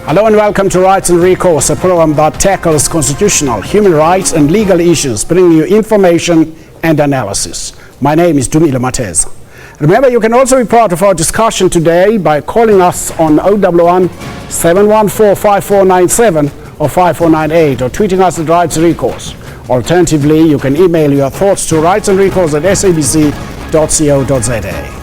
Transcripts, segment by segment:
Hello and welcome to Rights and Recourse, a program that tackles constitutional, human rights and legal issues, bringing you information and analysis. My name is Dumile Mateza. Remember, you can also be part of our discussion today by calling us on 011 714 5497 or 5498 or tweeting us at Rights and Recourse. Alternatively, you can email your thoughts to rightsandrecourse@sabc.co.za.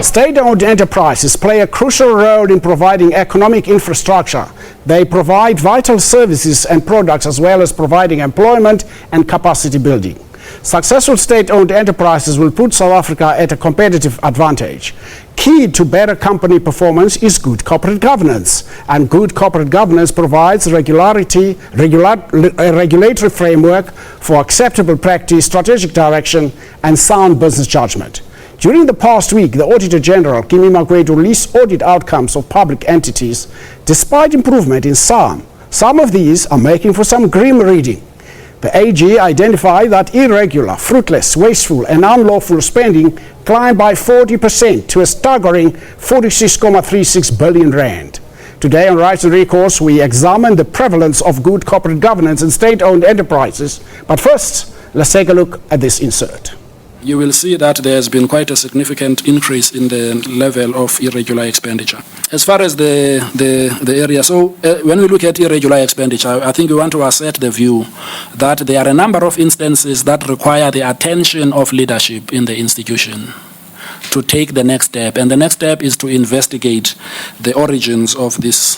State-owned enterprises play a crucial role in providing economic infrastructure. They provide vital services and products as well as providing employment and capacity building. Successful state-owned enterprises will put South Africa at a competitive advantage. Key to better company performance is good corporate governance, and good corporate governance provides a regulatory framework for acceptable practice, strategic direction, and sound business judgment. During the past week, the Auditor General, Kimi Magwedu, released audit outcomes of public entities. Despite improvement in some of these are making for some grim reading. The AG identified that irregular, fruitless, wasteful and unlawful spending climbed by 40% to a staggering 46.36 billion rand. Today on Rights and Recourse, we examine the prevalence of good corporate governance in state-owned enterprises. But first, let's take a look at this insert. You will see that there has been quite a significant increase in the level of irregular expenditure. As far as the area, so when we look at irregular expenditure, I think we want to assert the view that there are a number of instances that require the attention of leadership in the institution to take the next step. And the next step is to investigate the origins of this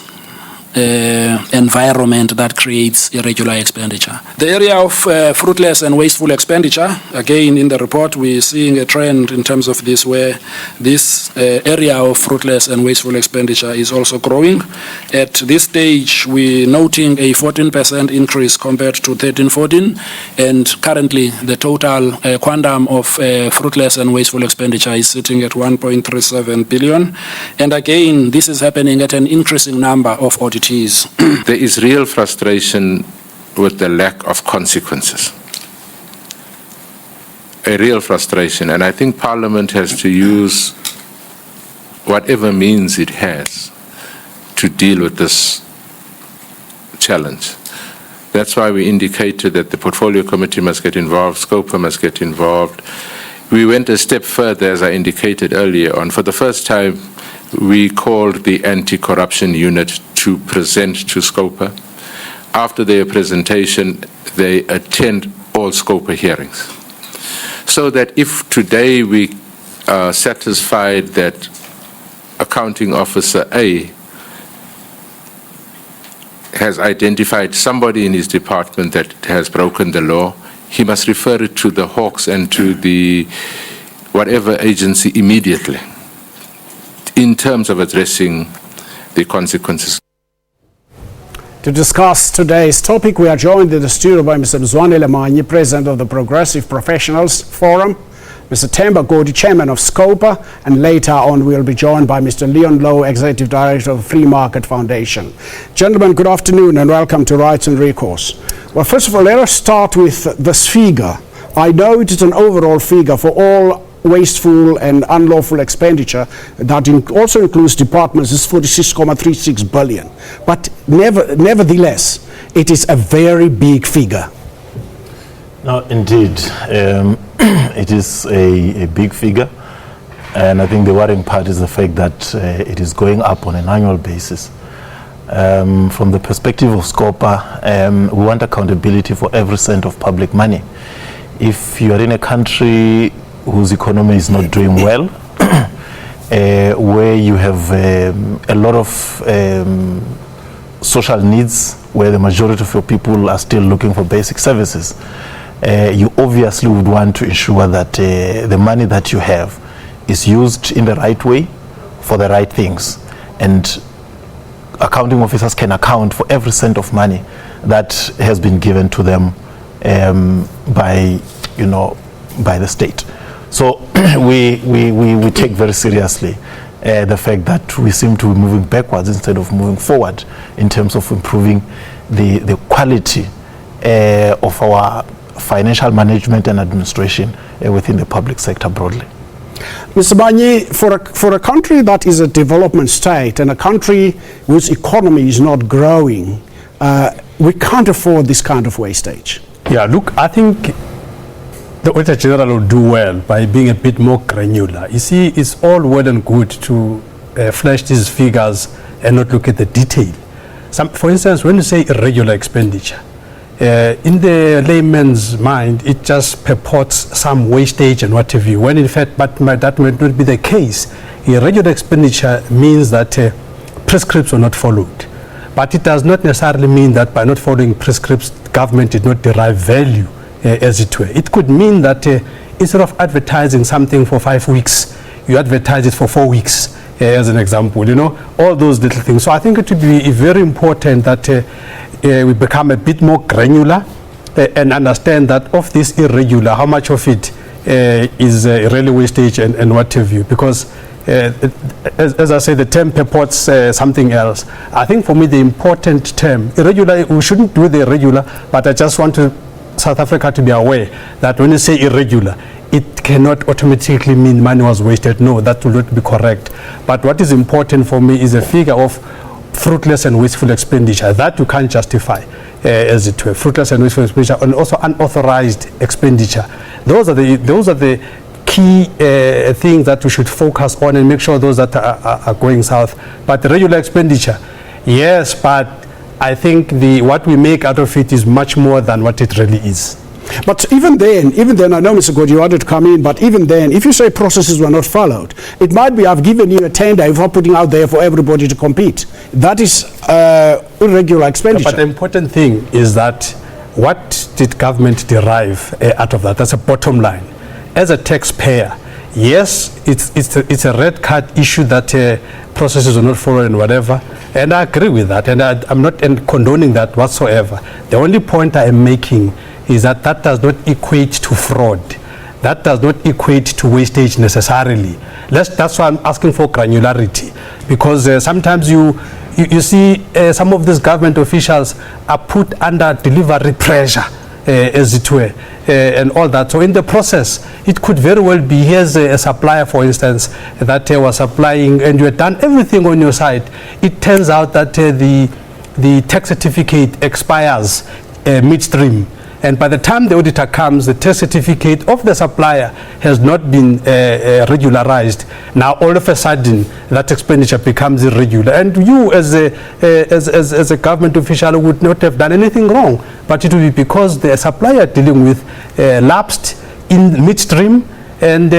environment that creates irregular expenditure. The area of fruitless and wasteful expenditure, again in the report we're seeing a trend in terms of this, where this area of fruitless and wasteful expenditure is also growing. At this stage we're noting a 14% increase compared to 13-14, and currently the total quantum of fruitless and wasteful expenditure is sitting at 1.37 billion, and again this is happening at an increasing number of audits. There is real frustration with the lack of consequences. A real frustration, and I think Parliament has to use whatever means it has to deal with this challenge. That's why we indicated that the Portfolio Committee must get involved, SCOPA must get involved. We went a step further, as I indicated earlier on. For the first time, we called the Anti-Corruption Unit to present to SCOPA. After their presentation, they attend all SCOPA hearings. So that if today we are satisfied that Accounting Officer A has identified somebody in his department that has broken the law, he must refer it to the Hawks and to the whatever agency immediately, in terms of addressing the consequences. To discuss today's topic, we are joined in the studio by Mr. Mzwanele Manyi, President of the Progressive Professionals Forum, Mr. Themba Godi, Chairman of SCOPA, and later on we'll be joined by Mr. Leon Lowe, Executive Director of the Free Market Foundation. Gentlemen, good afternoon and welcome to Rights and Recourse. Well, first of all, let us start with this figure. I know it is an overall figure for all wasteful and unlawful expenditure that also includes departments is 46.36 billion. But nevertheless, it is a very big figure. No, indeed, it is a big figure, and I think the worrying part is the fact that it is going up on an annual basis. From the perspective of SCOPA, we want accountability for every cent of public money. If you are in a country whose economy is not doing well, where you have a lot of social needs, where the majority of your people are still looking for basic services, you obviously would want to ensure that the money that you have is used in the right way for the right things. And accounting officers can account for every cent of money that has been given to them by the state. So we take very seriously the fact that we seem to be moving backwards instead of moving forward in terms of improving the quality of our financial management and administration within the public sector broadly. Mr. Manyi, for a country that is a development state and a country whose economy is not growing, we can't afford this kind of wastage. Yeah, look, I think the Auditor General will do well by being a bit more granular. You see, it's all well and good to flash these figures and not look at the detail. For instance, when you say irregular expenditure, in the layman's mind, it just purports some wastage and what have you, when in fact that might not be the case. Irregular expenditure means that prescripts were not followed. But it does not necessarily mean that by not following prescripts, government did not derive value, as it were. It could mean that instead of advertising something for 5 weeks, you advertise it for 4 weeks, as an example, you know, all those little things. So I think it would be very important that we become a bit more granular and understand that of this irregular, how much of it is really wastage and what have you. Because as I say, the term purports something else. I think for me the important term, irregular, we shouldn't do the irregular, but I just want South Africa to be aware that when you say irregular, it cannot automatically mean money was wasted. No, that will not be correct. But what is important for me is a figure of fruitless and wasteful expenditure that you can't justify, as it were. Fruitless and wasteful expenditure, and also unauthorized expenditure. Those are the key things that we should focus on and make sure those that are going south. But regular expenditure, yes, but I think what we make out of it is much more than what it really is. But even then, I know, Mr. God, you wanted to come in, but even then, if you say processes were not followed, it might be I've given you a tender if I'm putting out there for everybody to compete. That is irregular expenditure. But the important thing is that what did government derive out of that? That's a bottom line. As a taxpayer, yes, it's a red card issue that processes are not followed and whatever, and I agree with that, and I'm not condoning that whatsoever. The only point I am making is that does not equate to fraud. That does not equate to wastage necessarily. That's why I'm asking for granularity, because sometimes you see some of these government officials are put under delivery pressure, as it were, and all that. So in the process, it could very well be, here's a supplier, for instance, that was supplying, and you had done everything on your side. It turns out that the tax certificate expires midstream. And by the time the auditor comes, the tax certificate of the supplier has not been regularized. Now, all of a sudden, that expenditure becomes irregular. And you, as a government official, would not have done anything wrong. But it will be because the supplier dealing with lapsed in midstream, and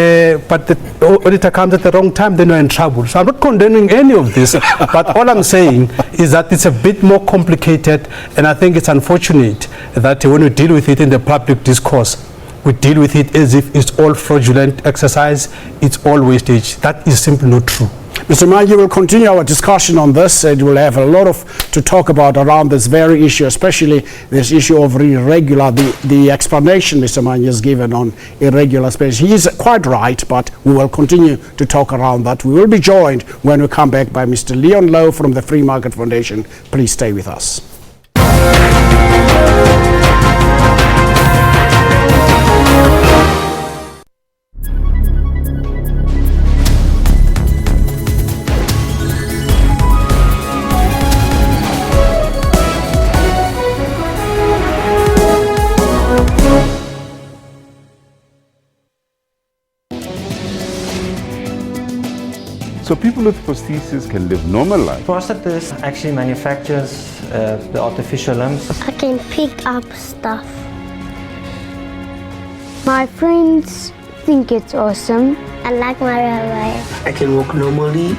but the auditor comes at the wrong time, then you're in trouble. So I'm not condoning any of this, but all I'm saying is that it's a bit more complicated, and I think it's unfortunate that when we deal with it in the public discourse, we deal with it as if it's all fraudulent exercise, it's all wastage. That is simply not true. Mr. Manyi, will continue our discussion on this, and we'll have a lot to talk about around this very issue, especially this issue of irregular, the explanation Mr. Manyi has given on irregular space. He is quite right, but we will continue to talk around that. We will be joined when we come back by Mr. Leon Lowe from the Free Market Foundation. Please stay with us. So people with prosthesis can live normal life. Prosthesis actually manufactures the artificial limbs. I can pick up stuff. My friends think it's awesome. I like my railway. I can walk normally.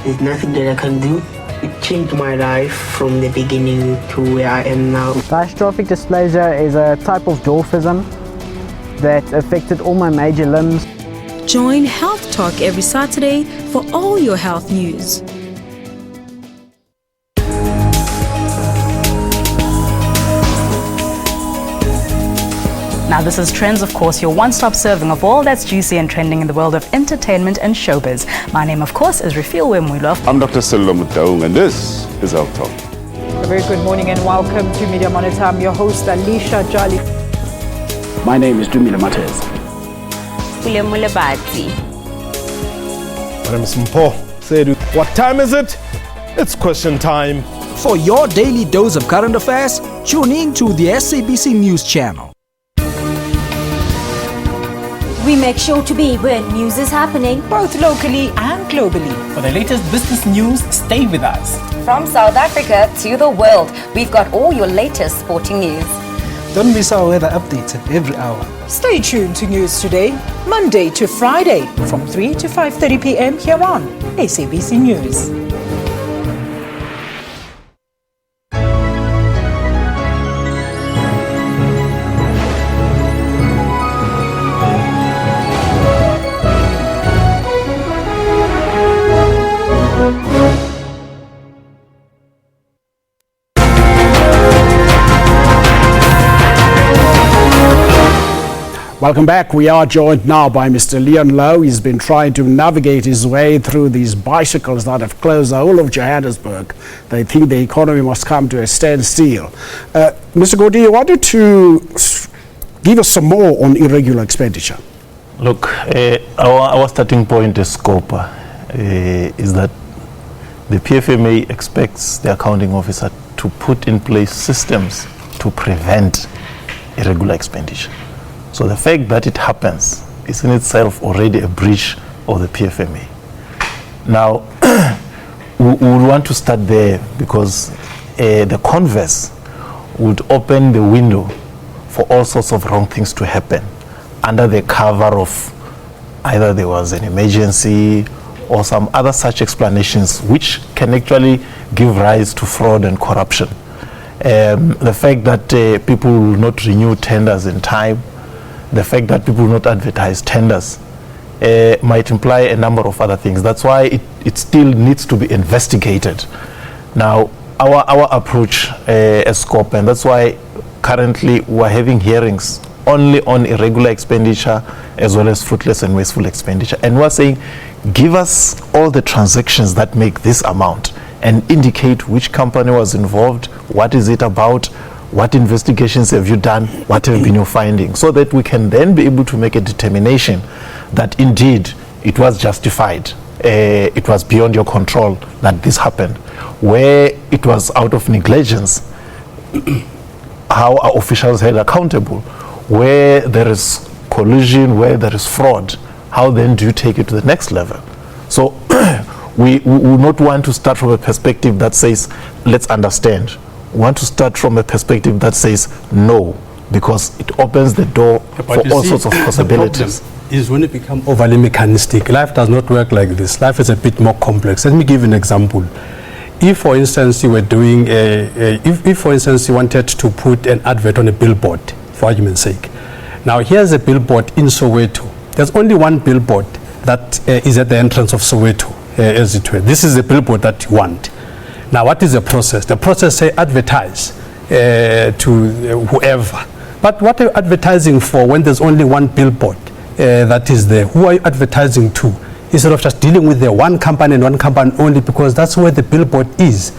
There's nothing that I can do. It changed my life from the beginning to where I am now. Dystrophic dysplasia is a type of dwarfism that affected all my major limbs. Join Health Talk every Saturday for all your health news. Now this is Trends, of course, your one-stop serving of all that's juicy and trending in the world of entertainment and showbiz. My name, of course, is Refill Wemwilo. I'm Dr. Sello Mutaung, and this is Health Talk. A very good morning and welcome to Media Monitor. I'm your host, Alicia Jolly. My name is Dumile Matez. Pule Mulebati. Madam Simpo said, what time is it? It's question time. For your daily dose of current affairs, tune in to the SABC News channel. We make sure to be where news is happening, both locally and globally. For the latest business news, stay with us. From South Africa to the world, we've got all your latest sporting news. Don't miss our weather updates every hour. Stay tuned to News Today, Monday to Friday, from 3 to 5:30 p.m. here on SABC News. Welcome back. We are joined now by Mr. Leon Lowe. He's been trying to navigate his way through these bicycles that have closed the whole of Johannesburg. They think the economy must come to a standstill. Mr. Godi, I wanted to give us some more on irregular expenditure. Look, our starting point is scope is that the PFMA expects the accounting officer to put in place systems to prevent irregular expenditure. So the fact that it happens is in itself already a breach of the PFMA. Now, we would want to start there because the converse would open the window for all sorts of wrong things to happen under the cover of either there was an emergency or some other such explanations which can actually give rise to fraud and corruption. The fact that people will not renew tenders in time, the fact that people will not advertise tenders might imply a number of other things. That's why it still needs to be investigated. Now, our approach as scope, and that's why currently we're having hearings only on irregular expenditure as well as fruitless and wasteful expenditure. And we're saying, give us all the transactions that make this amount and indicate which company was involved, what is it about, what investigations have you done, what have been your findings, so that we can then be able to make a determination that indeed it was justified, it was beyond your control that this happened. Where it was out of negligence, how our officials held accountable. Where there is collusion, where there is fraud, how then do you take it to the next level? So we would not want to start from a perspective that says, let's understand. We want to start from a perspective that says no, because it opens the door for all sorts of possibilities. The problem is when it becomes overly mechanistic. Life does not work like this. Life is a bit more complex. Let me give you an example. If, for instance, you were doing if for instance you wanted to put an advert on a billboard, for argument's sake. Now here's a billboard in Soweto. There's only one billboard that is at the entrance of Soweto, as it were. This is the billboard that you want. Now, what is the process? The process say advertise to whoever. But what are you advertising for when there's only one billboard that is there? Who are you advertising to? Instead of just dealing with the one company and one company only, because that's where the billboard is.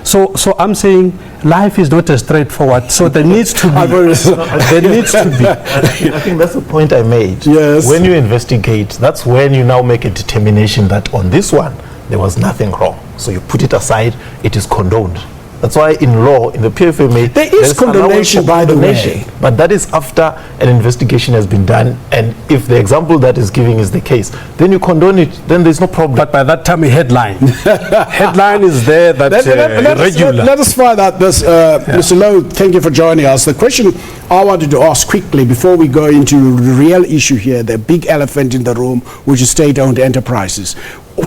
So I'm saying life is not as straightforward. So there needs to be. There needs to be. I think that's the point I made. Yes. When you investigate, that's when you now make a determination that on this one there was nothing wrong. So you put it aside. It is condoned. That's why in law, in the PFMA, there is condonation, by the way. But that is after an investigation has been done, and if the example that is giving is the case, then you condone it, then there's no problem. But by that time, a headline. Headline is there that's irregular. Let us find out this. Mr. Lowe, thank you for joining us. The question I wanted to ask quickly before we go into the real issue here, the big elephant in the room, which is state-owned enterprises.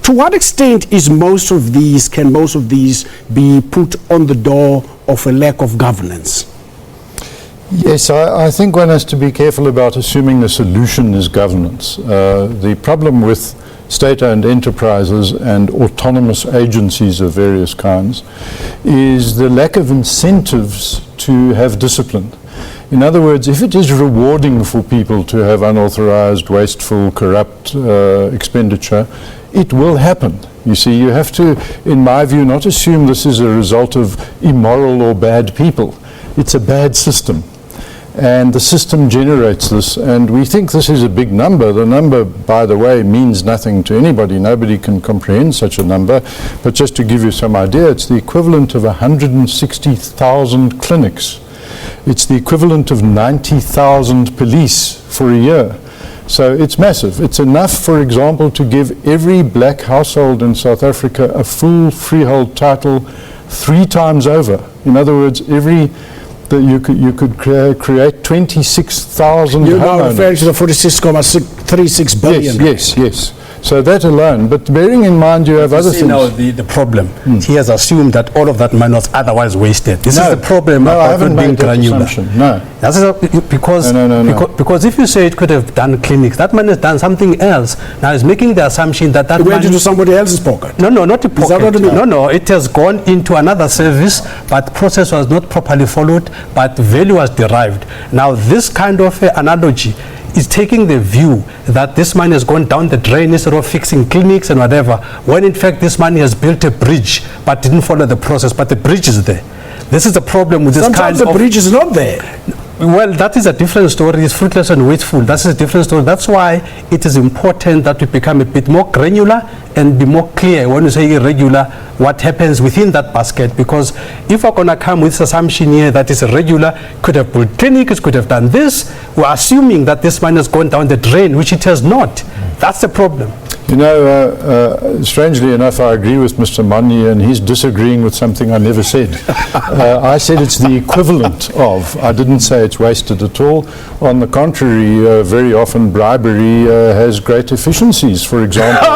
To what extent can most of these be put on the door of a lack of governance? Yes, I think one has to be careful about assuming the solution is governance. The problem with state-owned enterprises and autonomous agencies of various kinds is the lack of incentives to have discipline. In other words, if it is rewarding for people to have unauthorized, wasteful, corrupt expenditure, it will happen. You see, you have to, in my view, not assume this is a result of immoral or bad people. It's a bad system. and the system generates this, and we think this is a big number. The number, by the way, means nothing to anybody. Nobody can comprehend such a number, but just to give you some idea, it's the equivalent of 160,000 clinics. It's the equivalent of 90,000 police for a year. So it's massive. It's enough, for example, to give every black household in South Africa a full freehold title 3 times over. In other words, you could create 26,000 You're now homeowners. referring to the 46.36 billion. Yes. So that alone, but bearing in mind you have other things. Now the problem, he has assumed that all of that money was otherwise wasted. This is the problem about not being granular. No. Because if you say it could have done clinics, that money has done something else. Now it's making the assumption that it went into somebody else's pocket. No, not the pocket. Is that what you mean? No, it has gone into another service, but the process was not properly followed, but value was derived. Now this kind of analogy is taking the view that this money has gone down the drain instead of fixing clinics and whatever, when in fact this money has built a bridge but didn't follow the process, but the bridge is there. This is the problem with this kind of... Sometimes the bridge is not there. Well, that is a different story. It's fruitless and wasteful. That's a different story. That's why it is important that we become a bit more granular and be more clear when you say irregular, what happens within that basket. Because if we're going to come with this assumption here that it's irregular, could have built clinics, could have done this, we're assuming that this money has gone down the drain, which it has not. That's the problem. You know, strangely enough, I agree with Mr. Manyi, and he's disagreeing with something I never said. I said it's the equivalent of. I didn't say it's wasted at all. On the contrary, very often bribery has great efficiencies. For example,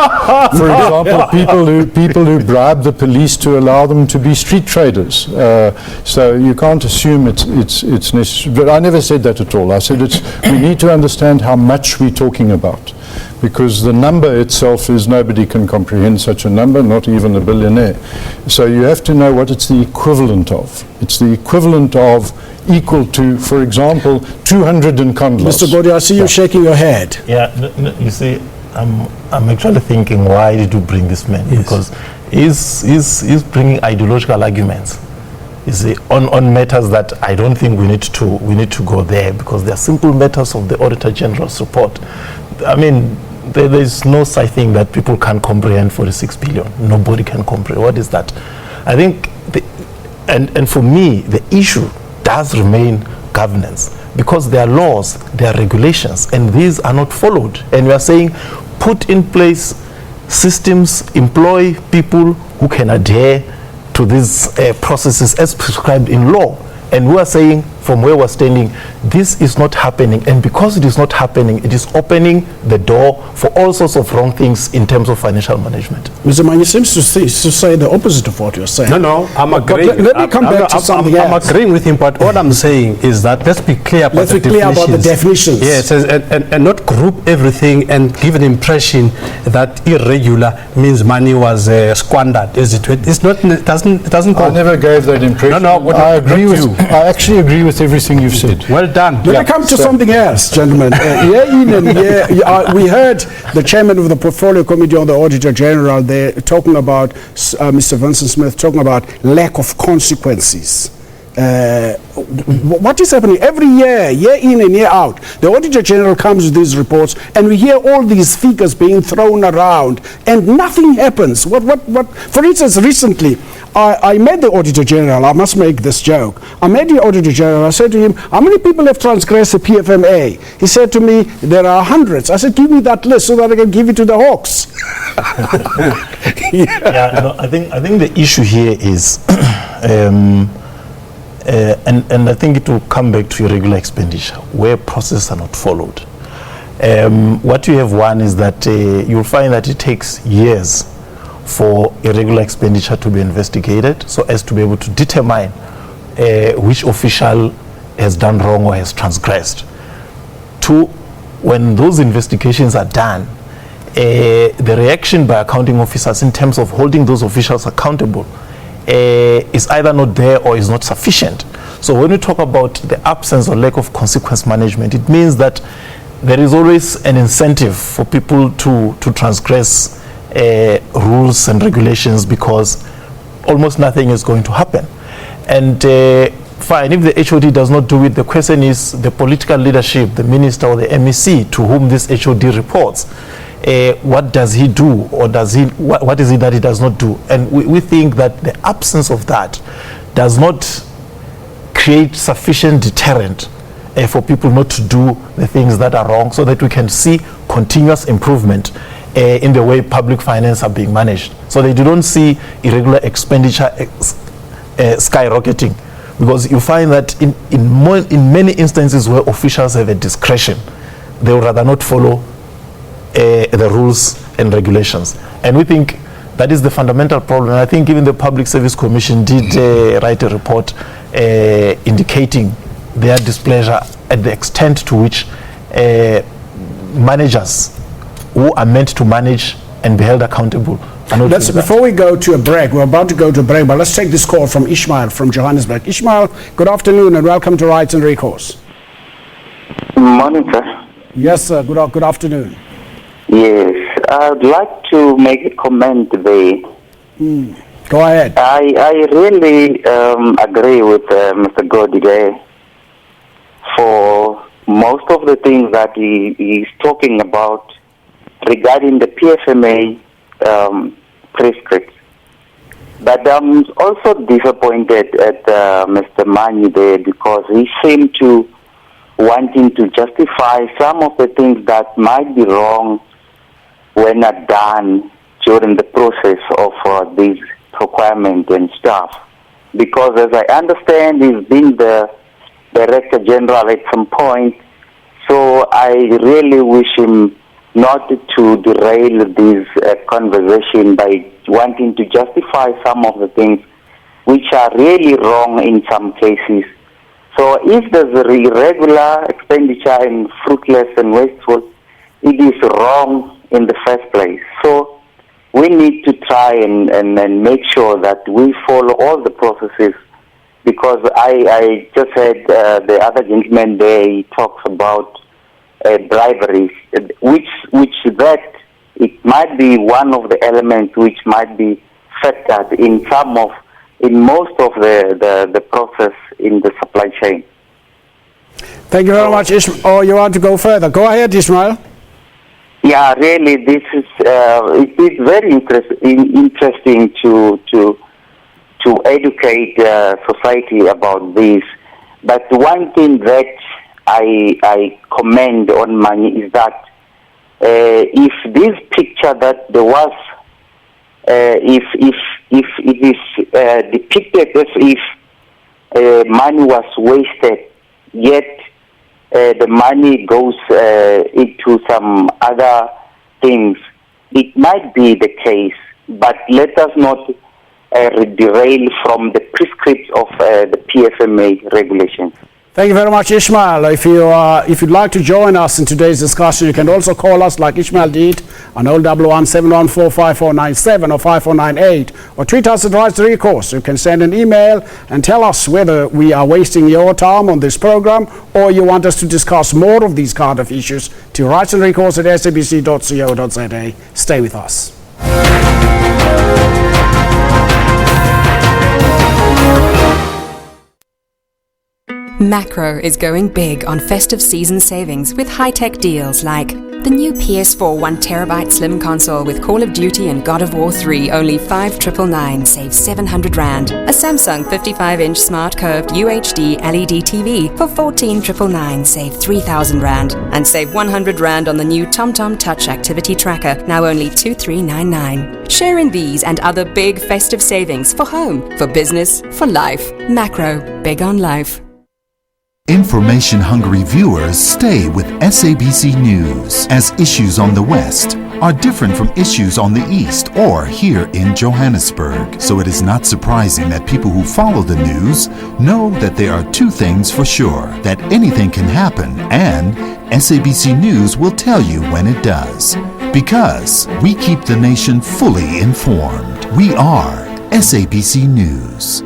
people who bribe the police to allow them to be street traders. So you can't assume it's necessary. But I never said that at all. I said we need to understand how much we're talking about, because the number itself is, nobody can comprehend such a number, not even a billionaire. So you have to know what it's the equivalent of. It's the equivalent of, equal to, for example, 200 in Kondlos. Mr. Godi, I see you shaking your head. Yeah, you see, I'm actually thinking, why did you bring this man? Yes. Because he's bringing ideological arguments. You see, on matters that I don't think we need to go there, because they are simple matters of the Auditor General's report. I mean, there is no such thing that people can comprehend 46 billion. Nobody can comprehend. What is that? I think, and for me, the issue does remain governance, because there are laws, there are regulations, and these are not followed. And we are saying, put in place systems, employ people who can adhere to these processes as prescribed in law. And we are saying, from where we're standing, this is not happening. And because it is not happening, it is opening the door for all sorts of wrong things in terms of financial management. Mr. Manyi seems to say the opposite of what you're saying. No, I'm agreeing. Let me come back to something else. I'm agreeing with him, but what I'm saying is that let's be clear about the definitions. Yes, and not group everything and give an impression that irregular means money was squandered. It's not. It doesn't. I never gave that impression. No, I agree with you. I actually agree with everything you've said. Well done. Let me come to something else, gentlemen. We heard the chairman of the Portfolio Committee on the Auditor General there talking about, Mr. Vincent Smith, talking about lack of consequences. What is happening every year in and year out? The Auditor General comes with these reports, and we hear all these figures being thrown around, and nothing happens. What? For instance, recently, I met the Auditor General. I must make this joke. I met the Auditor General. I said to him, how many people have transgressed the PFMA? He said to me, there are hundreds. I said, give me that list so that I can give it to the Hawks. I think the issue here is, and I think it will come back to irregular expenditure, where processes are not followed. What you have, one is that you'll find that it takes years for irregular expenditure to be investigated, so as to be able to determine which official has done wrong or has transgressed. Two, when those investigations are done, the reaction by accounting officers in terms of holding those officials accountable is either not there or is not sufficient. So when we talk about the absence or lack of consequence management, it means that there is always an incentive for people to transgress rules and regulations, because almost nothing is going to happen. And fine. If the HOD does not do it, the question is the political leadership, the minister or the MEC to whom this HOD reports. What does he do, or does he? What is it that he does not do? And we think that the absence of that does not create sufficient deterrent for people not to do the things that are wrong, so that we can see continuous improvement in the way public finance are being managed. So they do not see irregular expenditure skyrocketing, because you find that in many instances where officials have a discretion, they would rather not follow the rules and regulations. And we think that is the fundamental problem. And I think even the Public Service Commission did write a report indicating their displeasure at the extent to which managers who are meant to manage and be held accountable are not. Before we go to a break, we're about to go to a break, but let's take this call from Ishmael from Johannesburg. Ishmael, good afternoon and welcome to Rights and Recourse. Morning, sir. Yes, sir. Good afternoon. Yes, I'd like to make a comment there. Go ahead. I really agree with Mr. Godiche for most of the things that he is talking about regarding the PFMA prescripts. But I'm also disappointed at Mr. Manyi there, because he seemed to wanting to justify some of the things that might be wrong when not done during the process of these procurement and stuff. Because as I understand, he's been the Director General at some point, so I really wish him not to derail this conversation by wanting to justify some of the things which are really wrong in some cases. So if there's a irregular expenditure in fruitless and wasteful, it is wrong in the first place. So we need to try and make sure that we follow all the processes, because I just heard the other gentleman there, he talks about bribery, which that it might be one of the elements which might be factored in most of the process in the supply chain. Thank you very much, Ishmael. Oh, you want to go further? Go ahead, Ishmael. Yeah, really, this is it is very interesting to educate society about this. But one thing that I commend on Manyi is that if this picture that there was, if it is depicted as if money was wasted, yet the money goes into some other things, it might be the case, but let us not derail from the prescripts of the PFMA regulations. Thank you very much, Ishmael. If you'd like to join us in today's discussion, you can also call us like Ishmael did on 011-714-5497 or 5498, or tweet us at Rights and Recourse. You can send an email and tell us whether we are wasting your time on this program or you want us to discuss more of these kind of issues to Rights and Recourse at sabc.co.za. Stay with us. Macro is going big on festive season savings with high-tech deals like the new PS4 1TB slim console with Call of Duty and God of War 3, only 5,999, save 700 Rand. A Samsung 55-inch smart curved UHD LED TV for 14,999, save 3,000 Rand. And save 100 Rand on the new TomTom Touch Activity Tracker, now only 2,399. Sharing these and other big festive savings for home, for business, for life. Macro, big on life. Information-hungry viewers stay with SABC News, as issues on the West are different from issues on the East or here in Johannesburg. So it is not surprising that people who follow the news know that there are two things for sure: that anything can happen, and SABC News will tell you when it does. Because we keep the nation fully informed. We are SABC News.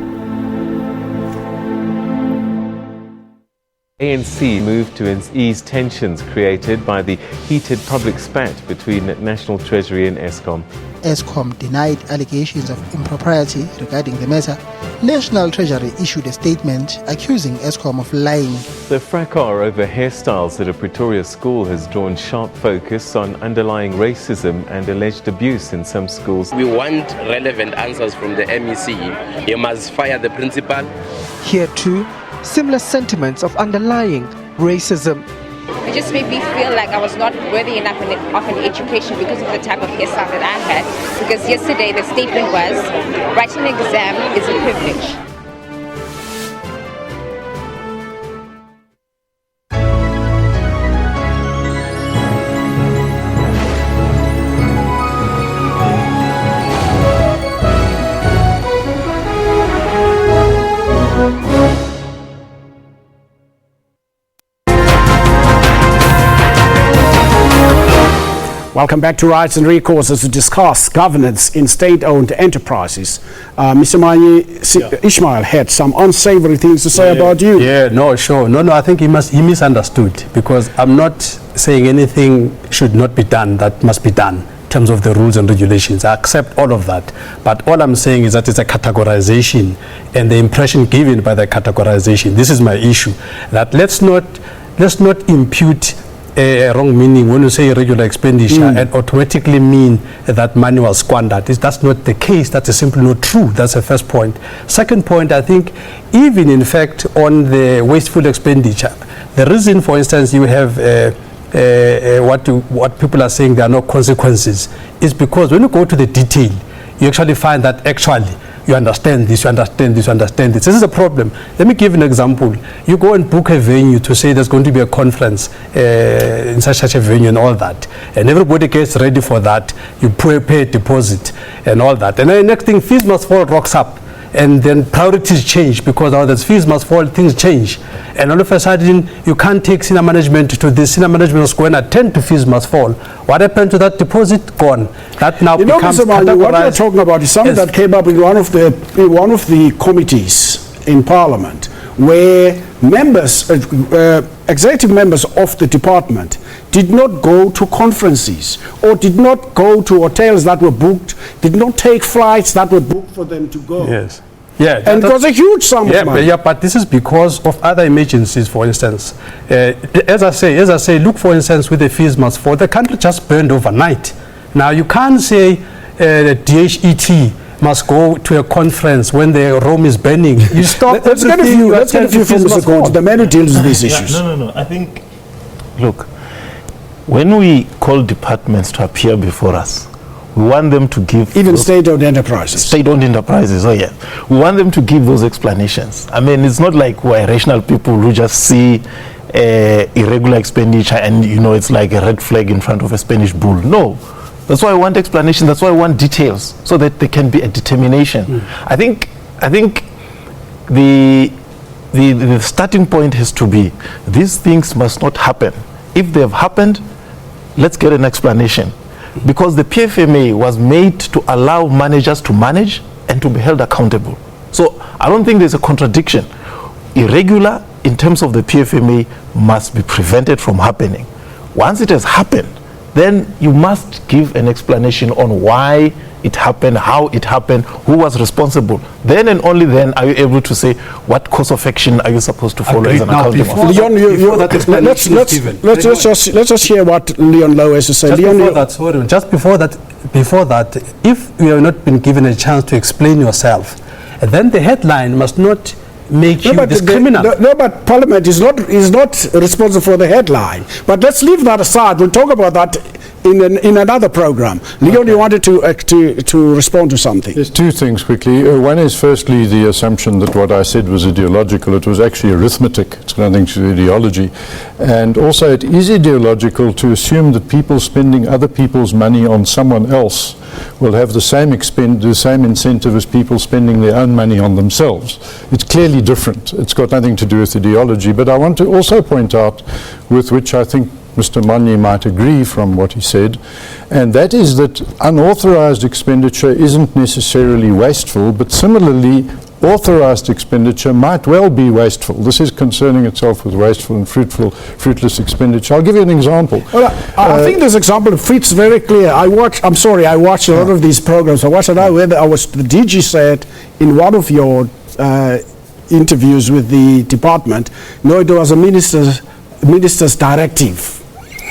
ANC moved to ease tensions created by the heated public spat between National Treasury and Eskom. Eskom denied allegations of impropriety regarding the matter. National Treasury issued a statement accusing Eskom of lying. The fracas over hairstyles at a Pretoria school has drawn sharp focus on underlying racism and alleged abuse in some schools. We want relevant answers from the MEC. You must fire the principal. Here too, similar sentiments of underlying racism. It just made me feel like I was not worthy enough of an education because of the type of hairstyle that I had. Because yesterday the statement was, writing an exam is a privilege. Welcome back to Rights and Recourse as we discuss governance in state-owned enterprises. Mr. Manyi, Ishmael had some unsavory things to say about you. Yeah, no, sure. No, I think he misunderstood, because I'm not saying anything should not be done that must be done in terms of the rules and regulations. I accept all of that. But all I'm saying is that it's a categorization, and the impression given by the categorization, this is my issue, that let's not impute a wrong meaning when you say irregular expenditure and automatically mean that money was squandered. That's not the case. That is simply not true. That's the first point. Second point, I think even in fact on the wasteful expenditure, the reason, for instance, you have what people are saying there are no consequences is because when you go to the detail, you actually find that actually you understand this, you understand this, you understand this. This is a problem. Let me give an example. You go and book a venue to say there's going to be a conference in such a venue and all that. And everybody gets ready for that. You pay a deposit and all that. And then the next thing, fees must fall, rocks up. And then priorities change because now the fees must fall, things change. And all of a sudden, you can't take senior management to this. Senior management was going to attend to fees must fall. What happened to that deposit? Gone. That now becomes categorized. What you're talking about is something that came up in one of the committees in Parliament, where members, executive members of the department did not go to conferences or did not go to hotels that were booked, did not take flights that were booked for them to go. Yes. Yeah, and it was a huge sum of money. Yeah, but this is because of other emergencies, for instance. As I say, look, for instance, with the fees must fall, the country just burned overnight. Now, you can't say the DHET must go to a conference when the Rome is burning. You stop. Let's get a few from Mr. Court, the man who deals with these issues. No. I think, look, when we call departments to appear before us, we want them to give... Even state-owned enterprises. State-owned enterprises, oh yeah. We want them to give those explanations. I mean, it's not like we're rational people who just see irregular expenditure and, it's like a red flag in front of a Spanish bull. No. That's why I want explanation. That's why I want details, so that there can be a determination. I think the starting point has to be, these things must not happen. If they have happened, let's get an explanation. Because the PFMA was made to allow managers to manage and to be held accountable. So I don't think there's a contradiction. Irregular in terms of the PFMA must be prevented from happening. Once it has happened, then you must give an explanation on why it happened, how it happened, who was responsible. Then and only then are you able to say what course of action are you supposed to follow as an accountable officer. Leon, let's just hear what Leon Lowe has to say. Just before that, if you have not been given a chance to explain yourself, then the headline must not make you this criminal. But Parliament is not responsible for the headline. But let's leave that aside. We'll talk about that in another program. Leon, you wanted to respond to something. There's two things quickly. One is firstly the assumption that what I said was ideological. It was actually arithmetic. It's got nothing to do with ideology. And also it is ideological to assume that people spending other people's money on someone else will have the same incentive as people spending their own money on themselves. It's clearly different. It's got nothing to do with ideology. But I want to also point out, with which I think Mr. Monye might agree from what he said, and that is that unauthorized expenditure isn't necessarily wasteful, but similarly, authorized expenditure might well be wasteful. This is concerning itself with wasteful and fruitless expenditure. I'll give you an example. Well, I think this example fits very clear. I watch a lot of these programs. I watched it out where the DG said in one of your interviews with the department, no, it was a minister's directive.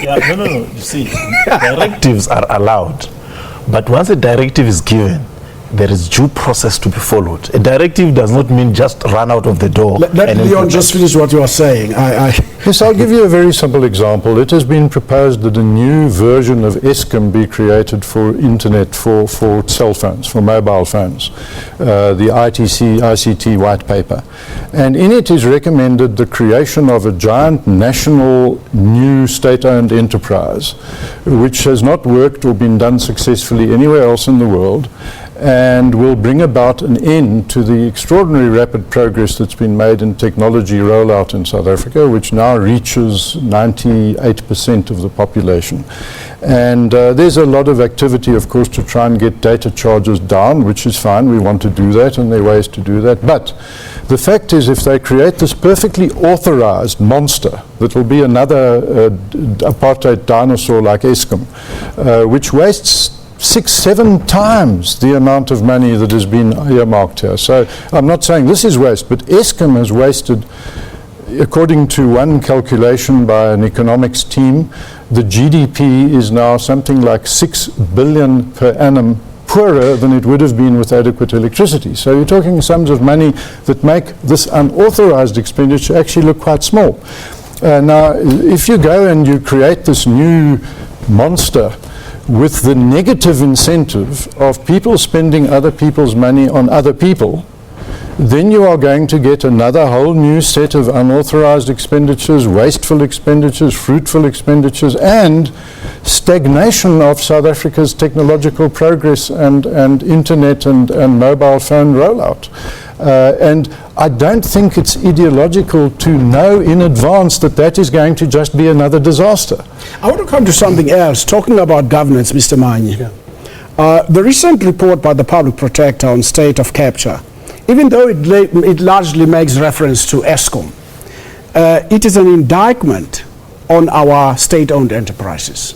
Yeah, no. You see, directives are allowed, but once a directive is given, there is due process to be followed. A directive does not mean just run out of the door. Let Leon just finish what you are saying. Yes, I'll give you a very simple example. It has been proposed that a new version of Eskom be created for internet, for cell phones, for mobile phones, the ICT white paper. And in it is recommended the creation of a giant national new state-owned enterprise, which has not worked or been done successfully anywhere else in the world, and will bring about an end to the extraordinary rapid progress that's been made in technology rollout in South Africa, which now reaches 98% of the population. And there's a lot of activity, of course, to try and get data charges down, which is fine. We want to do that, and there are ways to do that. But the fact is, if they create this perfectly authorized monster that will be another apartheid dinosaur like Eskom, which wastes 6-7 times the amount of money that has been earmarked here. So I'm not saying this is waste, but Eskom has wasted, according to one calculation by an economics team, the GDP is now something like 6 billion per annum poorer than it would have been with adequate electricity. So you're talking sums of money that make this unauthorized expenditure actually look quite small. Now, if you go and you create this new monster with the negative incentive of people spending other people's money on other people, then you are going to get another whole new set of unauthorized expenditures, wasteful expenditures, fruitful expenditures, and stagnation of South Africa's technological progress and internet and mobile phone rollout. And I don't think it's ideological to know in advance that that is going to just be another disaster. I want to come to something else, talking about governance, Mr. Monye. Yeah. The recent report by the Public Protector on state of capture, even though it largely makes reference to Eskom, it is an indictment on our state-owned enterprises.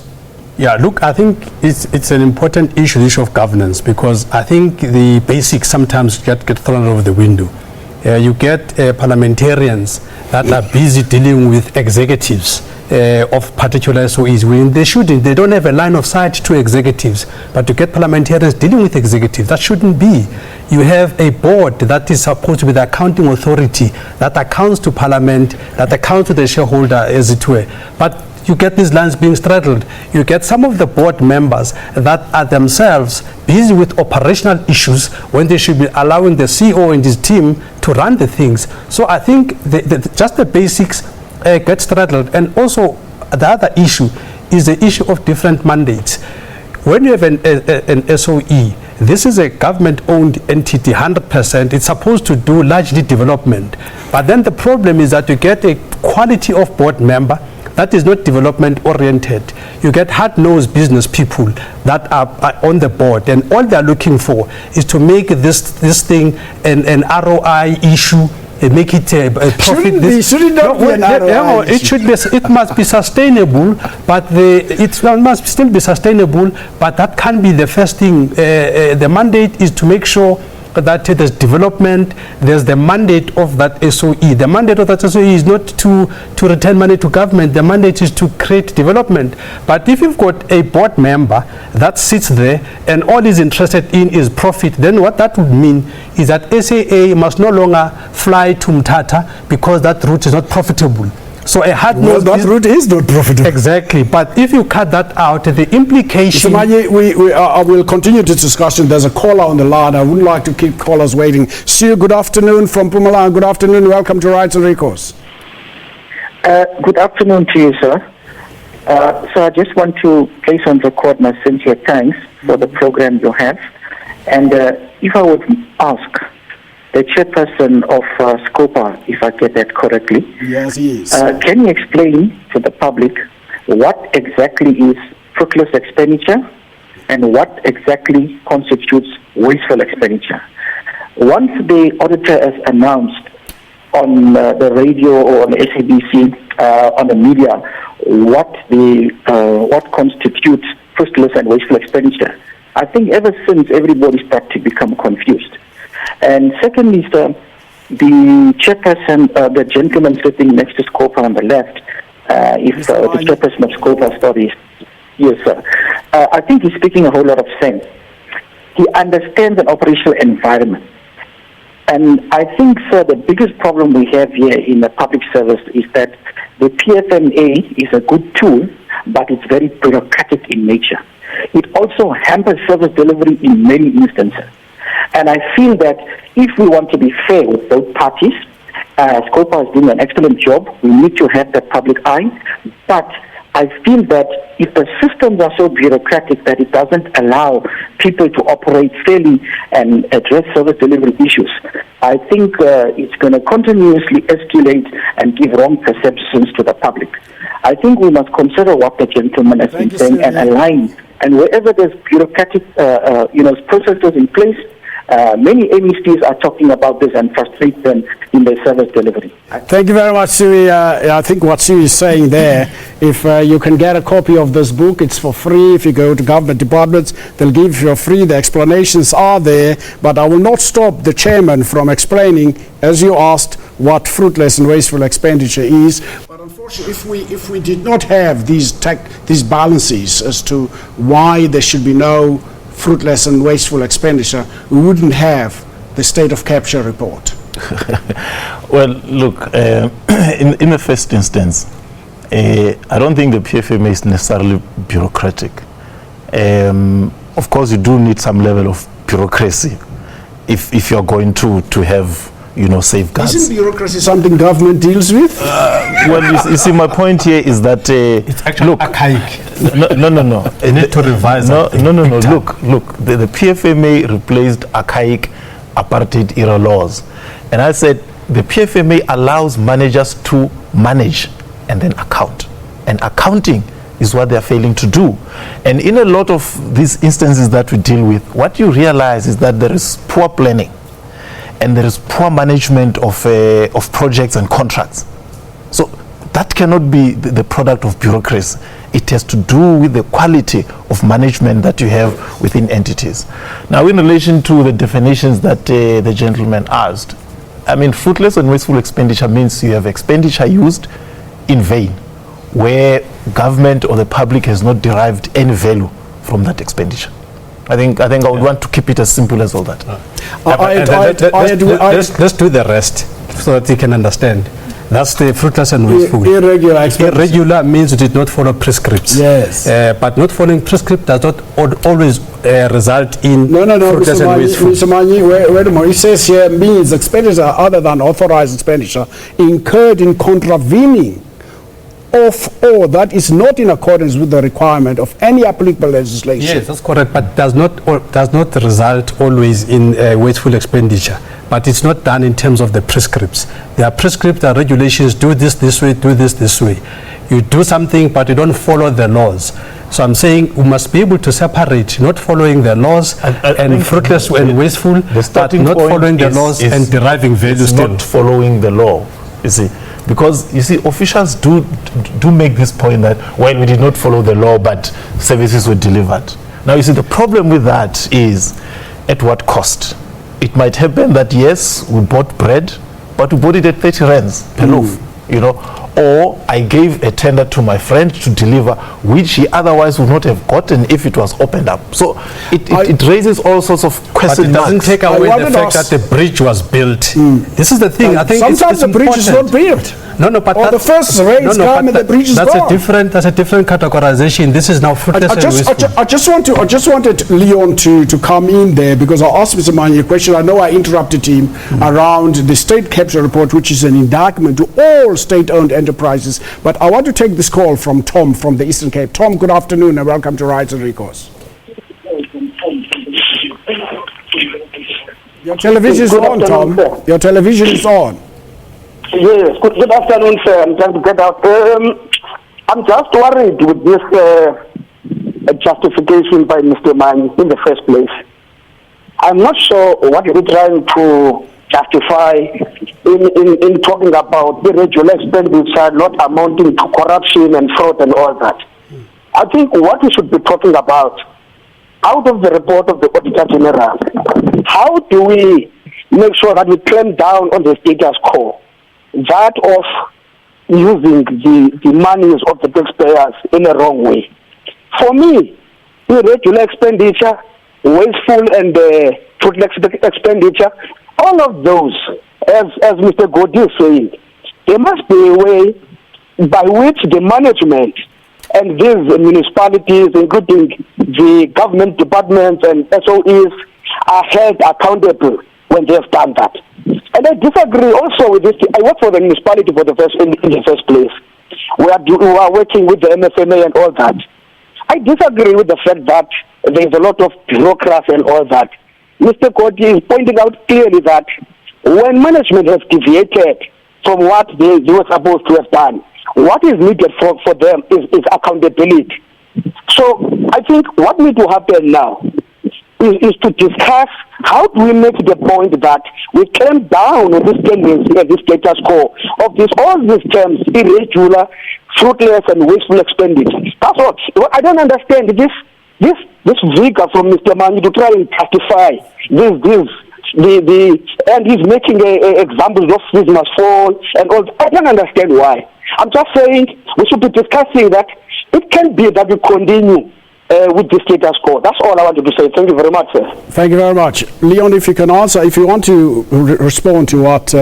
Yeah, look, I think it's an important issue, the issue of governance, because I think the basics sometimes get thrown out of the window. You get parliamentarians that are busy dealing with executives of particular SOEs when they shouldn't. They don't have a line of sight to executives. But to get parliamentarians dealing with executives, that shouldn't be. You have a board that is supposed to be the accounting authority that accounts to Parliament, that accounts to the shareholder, as it were. But you get these lines being straddled. You get some of the board members that are themselves busy with operational issues when they should be allowing the CEO and his team to run the things. So I think just the basics get straddled. And also the other issue is the issue of different mandates. When you have an SOE, this is a government-owned entity, 100%. It's supposed to do largely development. But then the problem is that you get a quality of board member that is not development-oriented. You get hard-nosed business people that are on the board, and all they're looking for is to make this thing an ROI issue, and make it a profit. It must be sustainable, but it must still be sustainable. But that can't be the first thing. The mandate is to make sure that there's development. There's the mandate of that SOE. The mandate of that SOE is not to return money to government. The mandate is to create development. But if you've got a board member that sits there and all he's interested in is profit, then what that would mean is that SAA must no longer fly to Mthatha because that route is not profitable. So a hard-nosed that route is not profitable. Exactly. But if you cut that out, the implication... Mr. Monye, we'll continue this discussion. There's a caller on the line. I wouldn't like to keep callers waiting. Stu, good afternoon from Mpumalanga. Good afternoon. Welcome to Rights and Recourse. Good afternoon to you, sir. So I just want to place on record my sincere thanks for the program you have. And if I would ask the chairperson of SCOPA, if I get that correctly. Yes, he is. Can you explain to the public what exactly is fruitless expenditure and what exactly constitutes wasteful expenditure. Once the auditor has announced on the radio or on SABC, on the media, what constitutes fruitless and wasteful expenditure, I think ever since everybody started to become confused. And secondly, sir, the chairperson, the gentleman sitting next to Scopa on the left, the chairperson of Scopa Studies, yes, sir. I think he's speaking a whole lot of sense. He understands an operational environment. And I think, sir, the biggest problem we have here in the public service is that the PFMA is a good tool, but it's very bureaucratic in nature. It also hampers service delivery in many instances. And I feel that if we want to be fair with both parties, Scopa is doing an excellent job. We need to have that public eye. But I feel that if the systems are so bureaucratic that it doesn't allow people to operate fairly and address service delivery issues, I think it's going to continuously escalate and give wrong perceptions to the public. I think we must consider what the gentleman has been saying and align. And wherever there's bureaucratic processes in place, many MECs are talking about this and frustrate them in their service delivery. Thank you very much, Sui. I think what Sui is saying there, if you can get a copy of this book, it's for free. If you go to government departments, they'll give you free. The explanations are there, but I will not stop the chairman from explaining, as you asked, what fruitless and wasteful expenditure is. But unfortunately, if we did not have these balances as to why there should be no fruitless and wasteful expenditure, we wouldn't have the state of capture report. Well, look, in the first instance, I don't think the PFMA is necessarily bureaucratic. Of course, you do need some level of bureaucracy if you're going to have, safeguards. Isn't bureaucracy something government deals with? Well, you see, my point here is that it's actually archaic. No. You need to revise. No. Look. The PFMA replaced archaic apartheid era laws, and I said the PFMA allows managers to manage and then account, and accounting is what they're failing to do. And in a lot of these instances that we deal with, what you realize is that there is poor planning and there is poor management of projects and contracts. So that cannot be the product of bureaucracy. It has to do with the quality of management that you have within entities. Now, in relation to the definitions that the gentleman asked, I mean, fruitless and wasteful expenditure means you have expenditure used in vain, where government or the public has not derived any value from that expenditure. I think I would want to keep it as simple as all that. Let's do the rest so that you can understand. That's the fruitless and wasteful. Irregular expenditure. Irregular means it did not follow prescripts. Yes. But not following prescript does not always result in fruitless and wasteful. Mr. Manyi, wait a moment. It says here means expenditure other than authorized expenditure incurred in contravening of or that is not in accordance with the requirement of any applicable legislation. Yes, that's correct, but does not result always in wasteful expenditure. But it's not done in terms of the prescripts. There are prescripts and regulations, do this way, do this way. You do something, but you don't follow the laws. So I'm saying we must be able to separate not following the laws and fruitless and wasteful, but not following the laws and deriving value still. Not following the law, you see. Because, you see, officials do make this point that, well, we did not follow the law, but services were delivered. Now, you see, the problem with that is at what cost? It might happen that, yes, we bought bread, but we bought it at 30 rands per loaf, or I gave a tender to my friend to deliver, which he otherwise would not have gotten if it was opened up. So it raises all sorts of question marks. But it doesn't take away the fact that the bridge was built. This is the thing. I think sometimes the bridge is not built. But the first rains come and the bridge is gone. That's a different categorization. This is now fruitless and wasteful. I just wanted Leon to come in there, because I asked Mr. Manyi a question. I know I interrupted him around the state capture report, which is an indictment to all state-owned enterprises. But I want to take this call from Tom from the Eastern Cape. Tom, good afternoon and welcome to Rights and Recourse. Your television is on, Tom. Your television is on. Yes, good afternoon, sir. I'm trying to get out. I'm just worried with this justification by Mr. Manyi in the first place. I'm not sure what he's trying to justify in talking about the regular expenditure not amounting to corruption and fraud and all that. I think what we should be talking about, out of the report of the Auditor General, how do we make sure that we clamp down on the status quo, that of using the monies of the taxpayers in a wrong way? For me, irregular expenditure, wasteful and fruitless expenditure, all of those, as Mr. Godi is saying, there must be a way by which the management and these municipalities, including the government departments and SOEs, are held accountable when they have done that. And I disagree also with this. I work for the municipality in the first place. We are working with the MFMA and all that. I disagree with the fact that there is a lot of bureaucracy and all that. Mr. Godi is pointing out clearly that when management has deviated from what they were supposed to have done, what is needed for them is accountability. So I think what needs to happen now is to discuss how do we make the point that we clamp down on this tendency and this status quo of all these terms, irregular, fruitless and wasteful expenditure. That's what I don't understand. This vigor from Mr. Manyi to try and justify this and he's making examples of this must fall and all. I don't understand why. I'm just saying we should be discussing that it can be that we continue with the status quo. That's all I wanted to say. Thank you very much, sir. Thank you very much. Leon, if you can answer, if you want to respond to what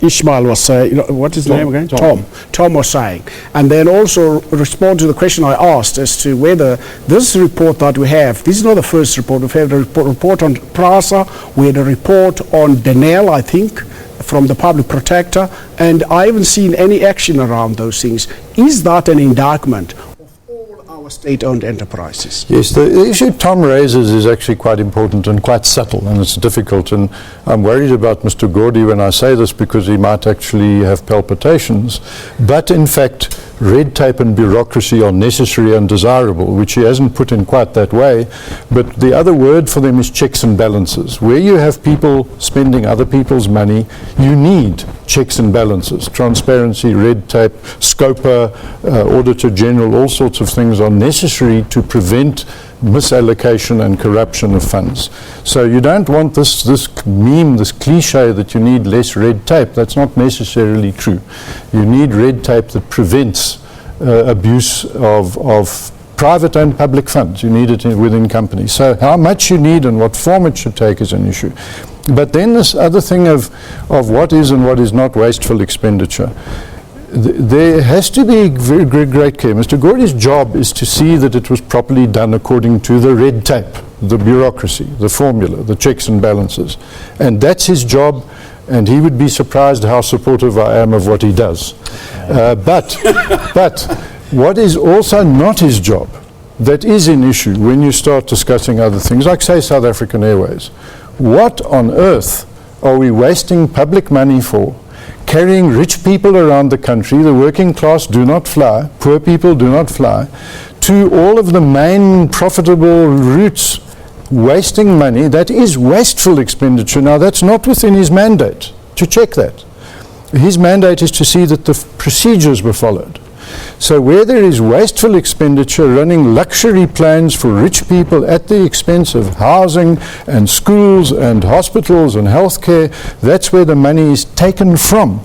Ishmael was saying, what is his name again? Tom was saying. And then also respond to the question I asked as to whether this report that we have, this is not the first report, we've had a report on PRASA, we had a report on Denel, I think, from the public protector, and I haven't seen any action around those things. Is that an indictment our state-owned enterprises? Yes, the issue Tom raises is actually quite important and quite subtle, and it's difficult, and I'm worried about Mr. Godi when I say this because he might actually have palpitations, but in fact red tape and bureaucracy are necessary and desirable, which he hasn't put in quite that way, but the other word for them is checks and balances. Where you have people spending other people's money, you need checks and balances. Transparency, red tape, SCOPA, Auditor General, all sorts of things are necessary to prevent misallocation and corruption of funds. So you don't want this meme, this cliche that you need less red tape. That's not necessarily true. You need red tape that prevents abuse of private and public funds. You need it within companies. So how much you need and what form it should take is an issue. But then this other thing of what is and what is not wasteful expenditure. There has to be very great care. Mr. Godi's job is to see that it was properly done according to the red tape, the bureaucracy, the formula, the checks and balances. And that's his job, and he would be surprised how supportive I am of what he does. But what is also not his job, that is an issue when you start discussing other things, like say South African Airways. What on earth are we wasting public money for? Carrying rich people around the country, the working class do not fly, poor people do not fly, to all of the main profitable routes, wasting money. That is wasteful expenditure. Now that's not within his mandate, to check that. His mandate is to see that the procedures were followed. So where there is wasteful expenditure, running luxury planes for rich people at the expense of housing and schools and hospitals and healthcare, that's where the money is taken from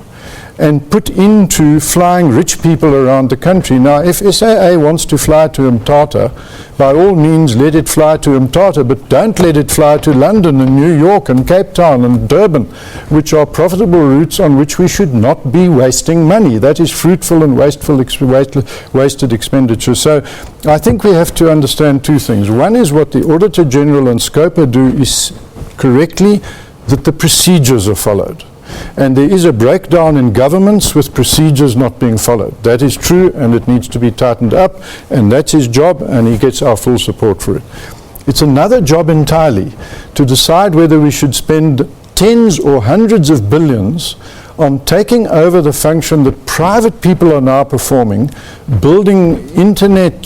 and put into flying rich people around the country. Now, if SAA wants to fly to Mthatha, by all means let it fly to Mthatha, but don't let it fly to London and New York and Cape Town and Durban, which are profitable routes on which we should not be wasting money. That is fruitful and wasted expenditure. So I think we have to understand two things. One is what the Auditor General and SCOPA do is correctly that the procedures are followed. And there is a breakdown in governments with procedures not being followed. That is true, and it needs to be tightened up, and that's his job, and he gets our full support for it. It's another job entirely to decide whether we should spend tens or hundreds of billions on taking over the function that private people are now performing, building internet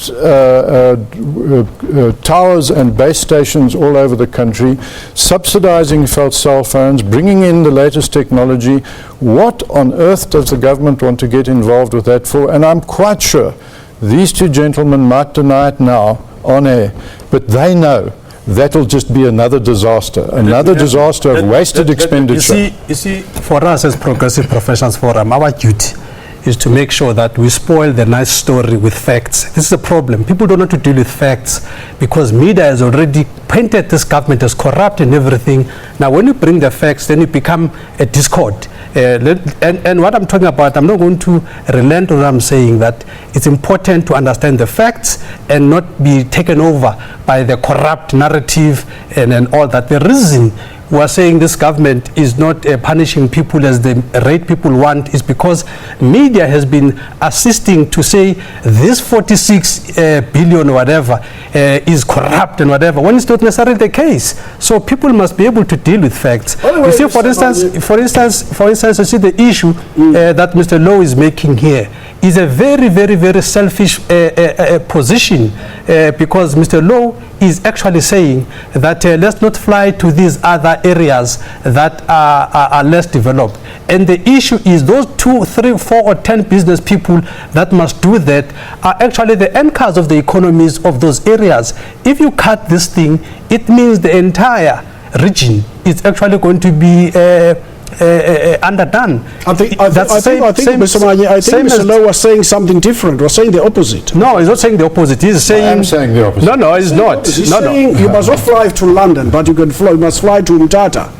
towers and base stations all over the country, subsidizing cell phones, bringing in the latest technology. What on earth does the government want to get involved with that for? And I'm quite sure these two gentlemen might deny it now on air, but they know that will just be another disaster of wasted expenditure. You see, for us as Progressive Professionals Forum, our duty is to make sure that we spoil the nice story with facts. This is a problem. People don't know to deal with facts because media has already painted this government as corrupt and everything. Now, when you bring the facts, then you become a discord. And what I'm talking about, I'm not going to relent on what I'm saying, that it's important to understand the facts and not be taken over by the corrupt narrative and all that. The reason we are saying this government is not punishing people as the rate people want is because media has been assisting to say this 46 billion or whatever is corrupt and whatever, when it's not necessarily the case. So people must be able to deal with facts. You see, for instance, you see the issue that Mr. Lowe is making here is a very, very, very selfish position because Mr. Lowe is actually saying that let's not fly to these other areas that are less developed. And the issue is those 2, 3, 4 or 10 business people that must do that are actually the anchors of the economies of those areas. If you cut this thing, it means the entire region is actually going to be underdone. I think Mr. Lowe was saying something different. Was saying the opposite. No, he's not saying the opposite. He's saying. I am saying the opposite. No, he's not. He's saying you must not fly to London, but you must fly to Mthatha.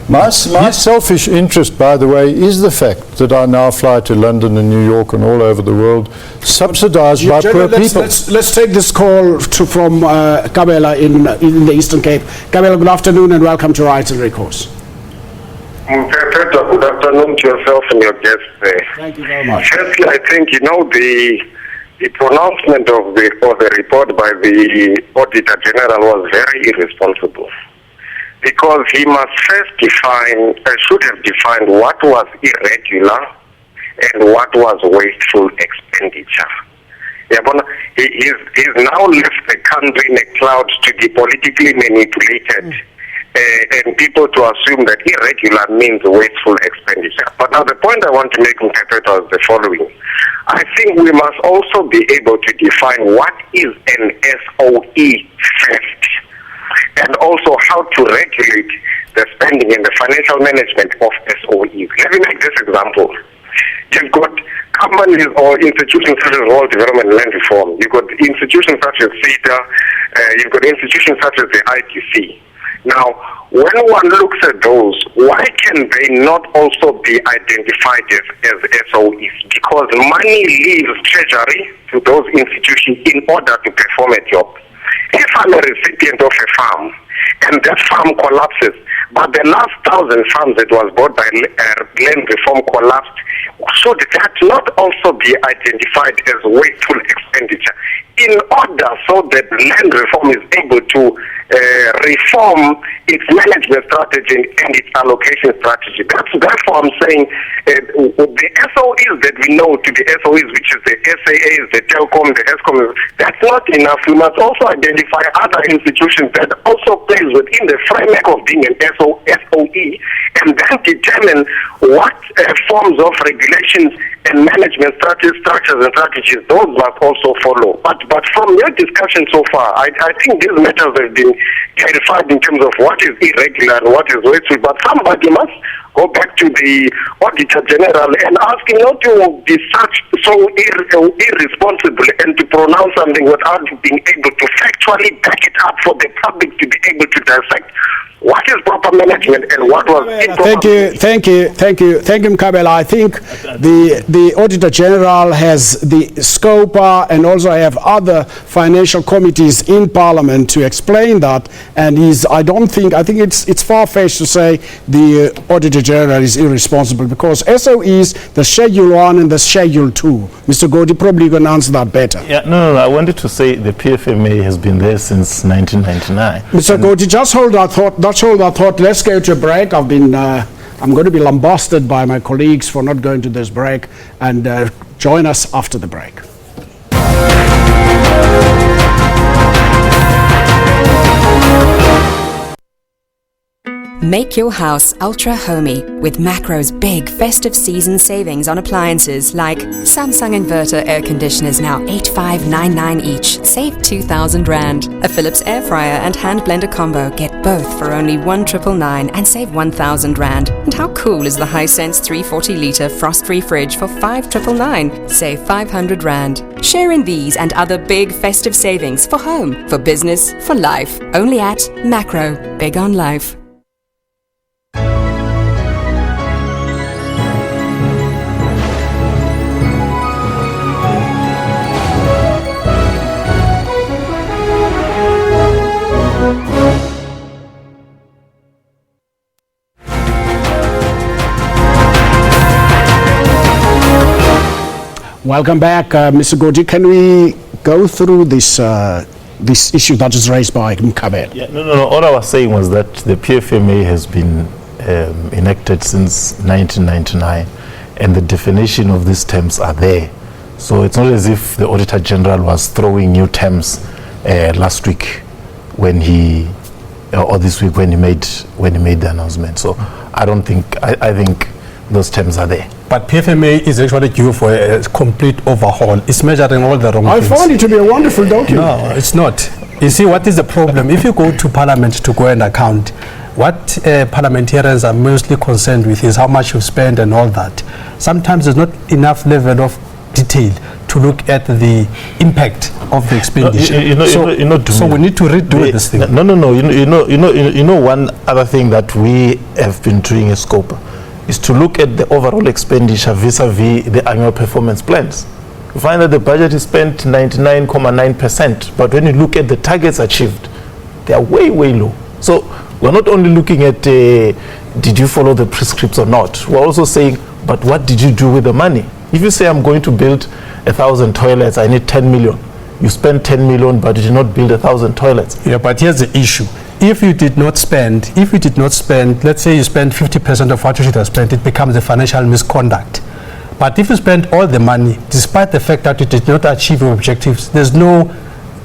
My selfish interest, by the way, is the fact that I now fly to London and New York and all over the world, subsidized by poor people. Let's take this call from Kabela in the Eastern Cape. Kabela, good afternoon and welcome to Rights and Recourse. Good afternoon to yourself and your guests there. Thank you very much. Firstly, I think, the pronouncement of the report by the Auditor General was very irresponsible. Because he must first should have defined what was irregular and what was wasteful expenditure. He's now left the country in a cloud to be politically manipulated and people to assume that irregular means wasteful expenditure. But now the point I want to make, Mkhathetha, is the following. I think we must also be able to define what is an SOE first, and also how to regulate the spending and the financial management of SOEs. Let me make this example. You've got companies or institutions such as Rural Development and Land Reform. You've got institutions such as CETA. You've got institutions such as the ITC. Now, when one looks at those, why can they not also be identified as SOEs? Because money leaves Treasury to those institutions in order to perform a job. If I'm a recipient of a farm and that farm collapses, but the last 1,000 farms that was bought by land reform collapsed, should that not also be identified as wasteful expenditure in order so that land reform is able to reform its management strategy and its allocation strategy? That's why I'm saying the SOEs that we know to be SOEs, which is the SAAs, the Telcom, the ESCOM, that's not enough. We must also identify other institutions that also plays within the framework of being an SOE and then determine what forms of regulations and management structures and strategies those must also follow. But from your discussion so far, I think these matters have been clarified in terms of what is irregular and what is wasteful. But somebody must go back to the Auditor General and ask him not to be so irresponsible and to pronounce something without being able to factually back it up for the public to be able to dissect what is proper management and what was improper. Thank you, Mkhabela. I think the Auditor General has the SCOPA and also have other financial committees in Parliament to explain that. And I think it's far-fetched to say the Auditor General is irresponsible because SOEs, the Schedule 1 and the Schedule 2. Mr. Godi, probably going to answer that better. Yeah, no, I wanted to say the PFMA has been there since 1999. Mr. Godi, just hold that thought. Let's go to a break. I've I'm going to be lambasted by my colleagues for not going to this break, and join us after the break. Make your house ultra homey with Macro's big festive season savings on appliances like Samsung inverter air conditioners now $8,599 each, save 2,000 Rand. A Philips air fryer and hand blender combo, get both for only 1,999 and save 1,000 Rand. And how cool is the Hisense 340-litre frost-free fridge for 5,999, save 500 Rand. Sharing these and other big festive savings for home, for business, for life. Only at Macro, big on life. Welcome back, Mr. Goji. Can we go through this this issue that is raised by Mkhabela? Yeah, no. All I was saying was that the PFMA has been enacted since 1999, and the definition of these terms are there. So it's not as if the Auditor General was throwing new terms last week when he, or this week when he made the announcement. So I don't think I think those terms are there. But PFMA is actually due for a complete overhaul. It's measuring all the wrong things. I found it to be a wonderful document. No, it's not. You see, what is the problem? If you go to Parliament to go and account, what parliamentarians are mostly concerned with is how much you spend and all that. Sometimes there's not enough level of detail to look at the impact of the expenditure. So we need to redo this thing. No. You know, one other thing that we have been doing as SCOPA is to look at the overall expenditure vis-a-vis the annual performance plans. You find that the budget is spent 99.9%, but when you look at the targets achieved, they are way, way low. So we're not only looking at did you follow the prescripts or not, we're also saying, but what did you do with the money? If you say I'm going to build 1,000 toilets, I need 10 million. You spend 10 million, but you did not build 1,000 toilets. Yeah, but here's the issue. If you did not spend, let's say you spend 50% of what you should have spent, it becomes a financial misconduct. But if you spend all the money, despite the fact that you did not achieve your objectives, there's no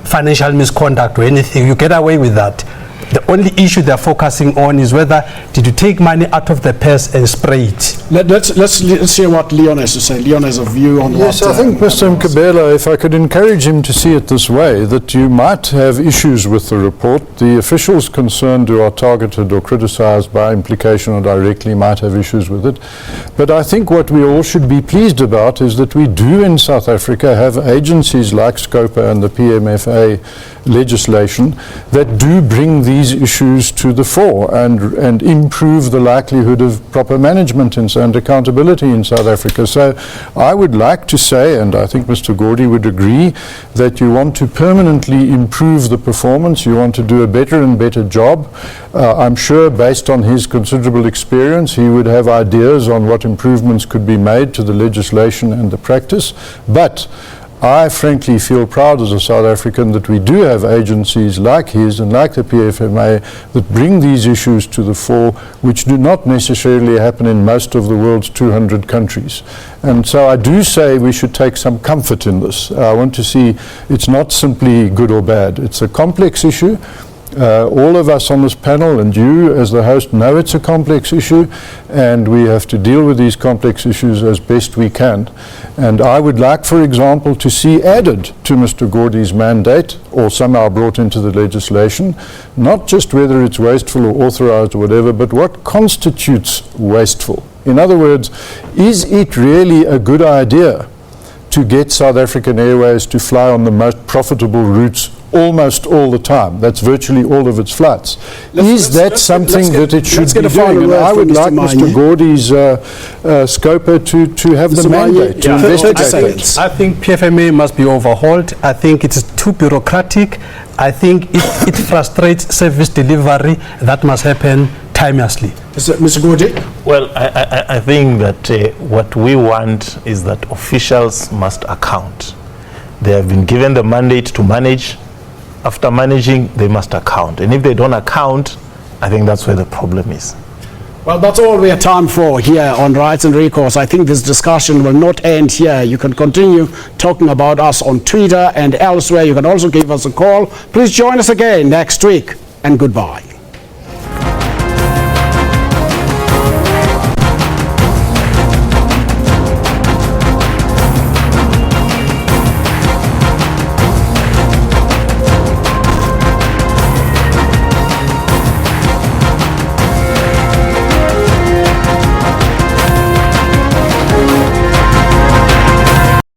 financial misconduct or anything. You get away with that. The only issue they're focusing on is whether did you take money out of the purse and spray it. Let's hear what Leon has to say. Leon has a view on yes, what... I think Mr. Mkhabela, if I could encourage him to see it this way, that you might have issues with the report. The officials concerned who are targeted or criticized by implication or directly might have issues with it. But I think what we all should be pleased about is that we do in South Africa have agencies like SCOPA and the PMFA legislation that do bring these issues to the fore and improve the likelihood of proper management and accountability in South Africa. So I would like to say, and I think Mr. Gordy would agree, that you want to permanently improve the performance, you want to do a better and better job. I'm sure based on his considerable experience he would have ideas on what improvements could be made to the legislation and the practice, but I frankly feel proud as a South African that we do have agencies like his and like the PFMA that bring these issues to the fore, which do not necessarily happen in most of the world's 200 countries. And so I do say we should take some comfort in this. I want to see it's not simply good or bad. It's a complex issue. All of us on this panel and you as the host know it's a complex issue, and we have to deal with these complex issues as best we can. And I would like, for example, to see added to Mr. Gordy's mandate or somehow brought into the legislation, not just whether it's wasteful or authorized or whatever, but what constitutes wasteful. In other words, is it really a good idea to get South African Airways to fly on the most profitable routes almost all the time? That's virtually all of its flights. Is that something that it should be doing? And I would like Mr. Gordy's SCOPA to have the mandate to investigate it. I think PFMA must be overhauled. I think it's too bureaucratic. I think it frustrates service delivery. That must happen timelessly. Mr. Gordy? Well, I think that what we want is that officials must account. They have been given the mandate to manage. After managing, they must account. And if they don't account, I think that's where the problem is. Well, that's all we have time for here on Rights and Recourse. I think this discussion will not end here. You can continue talking about us on Twitter and elsewhere. You can also give us a call. Please join us again next week, and goodbye.